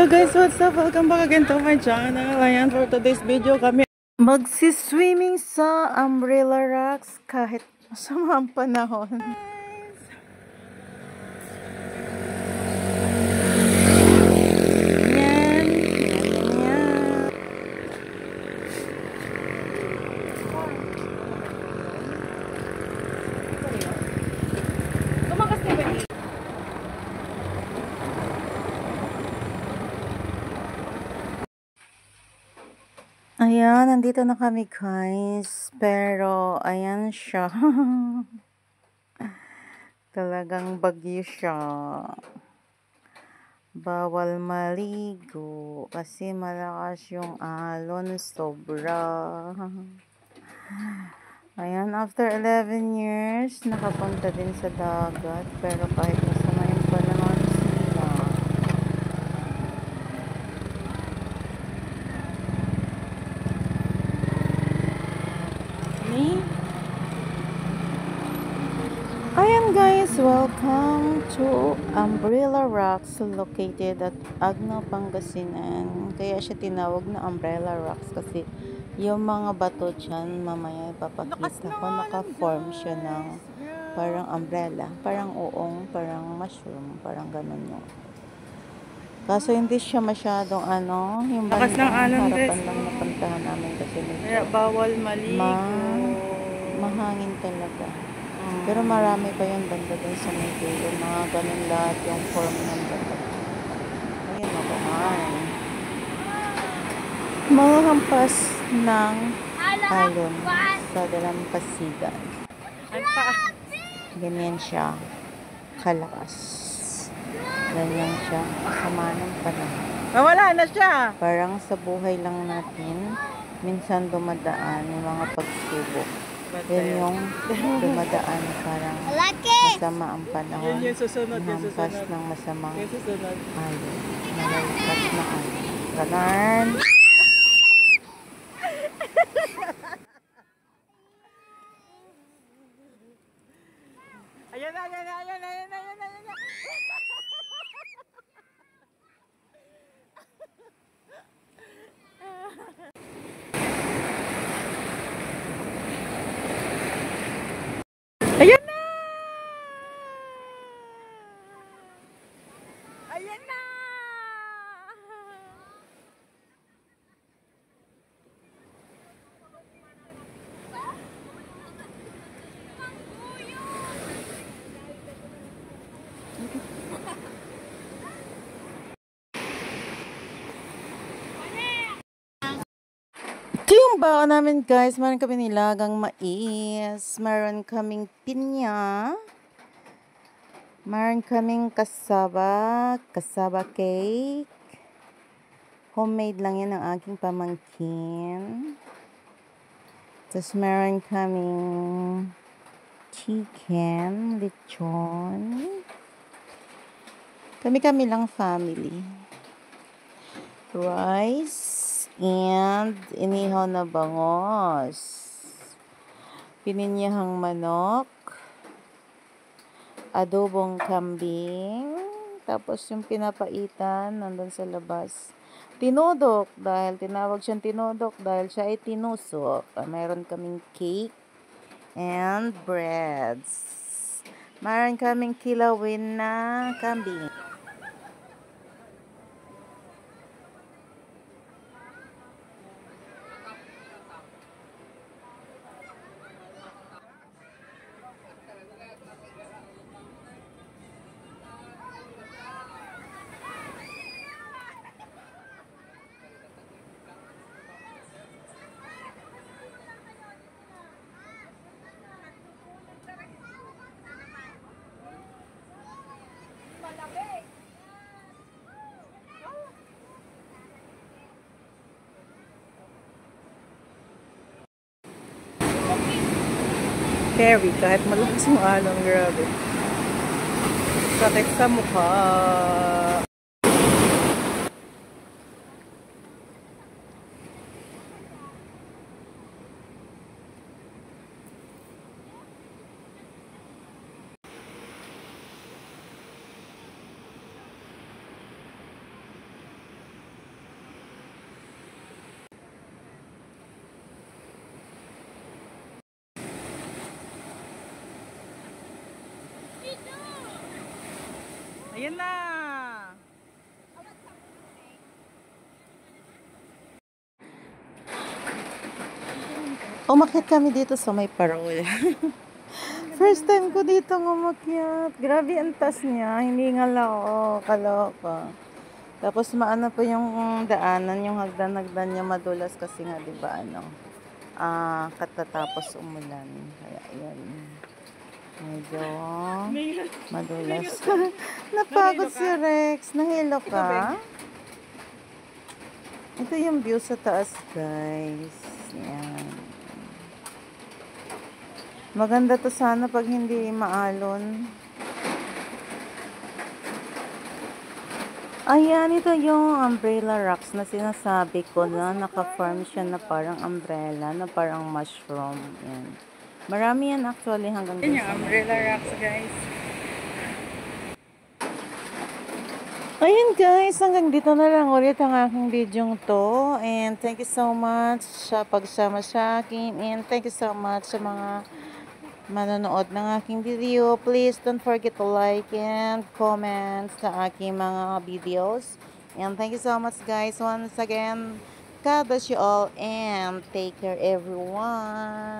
Hello guys, what's up? Welcome back again to my channel. Ayan, for today's video kami magsiswimming sa Umbrella Rocks kahit masama ang panahon. Ayan, nandito na kami guys. Pero, ayan siya. Talagang bagyo siya. Bawal maligo kasi malakas yung alon, sobra. Ayan, after 11 years, nakapunta din sa dagat. Pero kahit masama yung panahon sila. Ayan guys, welcome to Umbrella Rocks located at Agno, Pangasinan. Kaya siya tinawag na Umbrella Rocks kasi yung mga bato dyan mamaya ipapakita ko, naka-form siya ng parang umbrella, parang uong, parang mushroom, parang ganun yun. Kaso hindi siya masyadong yung bandang harapan lang napuntahan namin kasi kaya bawal maligo. Mahangin talaga. Pero marami pa yung banda dun sa may dulo. Mga ganun lahat yung form ng banda. Ayun, mabuhay. Mga hampas ng alon sa dalampasigan. Ganyan siya. Kalakas. Ganyan siya. Kasama ng panahon. Wala na siya. Parang sa buhay lang natin, minsan dumadaan yung mga pagsubok. Yan yung dumadaan parang masama ang panahon. Hampas ng masamang alon. Malalipas na alon. Ganon. Ayan na. Ayan na! Ayan na! Ito yung baon namin guys. Meron kami nilagang mais. Meron kaming pinya. Meron kaming kasaba cake. Homemade lang yan ng aking pamangkin. Tapos meron kaming chicken, lechon. Kami lang family. Rice. And inihaw na bangos. Pininyahang manok. Adobong kambing. Tapos yung pinapaitan nandun sa labas. Tinudok. Dahil tinawag siyang tinudok. Dahil siya ay tinusok. Mayroon kaming cake. And breads. Mayroon kaming kilawin na kambing. Carry, kahit malakas yung alon, grabe. Sakit sa mukha. Ayan na! Umakyat kami dito sa may parol. First time ko dito umakyat. Grabe ang taas niya. Hindi nga lao. Kaloka. Tapos maano po yung daanan, yung hagdan-hagdan niya madulas kasi nga 'di ba katatapos umulan. Kaya ayan. Medyo madulas. Napagod si Rex. Nahilo ka? Ito yung view sa taas, guys. Yan. Maganda to sana pag hindi maalon. Ayan, ito yung umbrella rocks na sinasabi ko na naka-form siya na parang umbrella, na parang mushroom. Yan. Marami yan actually hanggang Yan dun yung sa umbrella rocks, guys. Ayun guys, hanggang dito na lang ulit ang aking video to. And thank you so much sa pagsama sa akin. And thank you so much sa mga manonood ng aking video. Please don't forget to like and comment sa aking mga videos. And thank you so much guys once again. God bless you all and take care everyone.